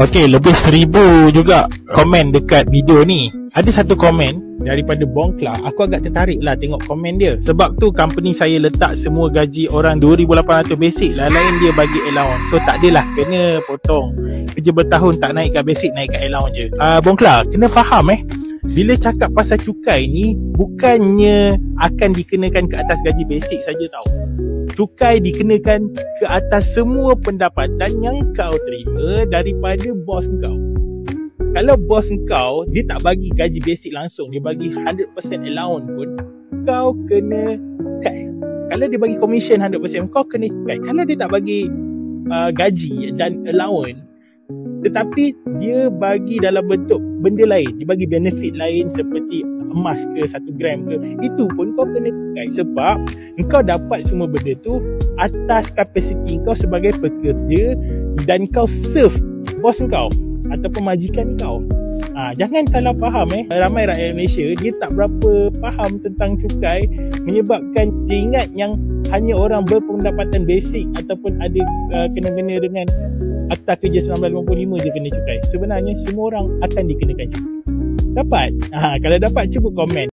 Okey, lebih 1000 juga komen dekat video ni. Ada satu komen daripada Bongkla. Aku agak tertarik lah tengok komen dia. Sebab tu company saya letak semua gaji orang 2,800 basic. Lain-lain dia bagi allowance. So tak adalah kena potong. Kerja bertahun tak naikkan basic, naikkan allowance je. Bongkla, kena faham bila cakap pasal cukai ni, bukannya akan dikenakan ke atas gaji basic saja tau. Cukai dikenakan ke atas semua pendapatan yang kau terima daripada bos kau. Kalau bos kau, dia tak bagi gaji basic langsung, dia bagi 100% allowance pun, kau kena cukai. Kalau dia bagi commission 100%, kau kena cukai. Kalau dia tak bagi gaji dan allowance, tetapi dia bagi dalam bentuk benda lain, dia bagi benefit lain seperti emas ke 1 gram ke, itu pun kau kena cukai. Sebab kau dapat semua benda tu atas kapasiti kau sebagai pekerja dan kau serve bos kau ataupun majikan kau. Jangan salah faham ramai rakyat Malaysia dia tak berapa faham tentang cukai, menyebabkan dia ingat yang hanya orang berpendapatan basic ataupun ada kena-kena dengan Akta Kerja 1985 je kena cukai. Sebenarnya semua orang akan dikenakan cukai. Dapat? Kalau dapat cuba komen.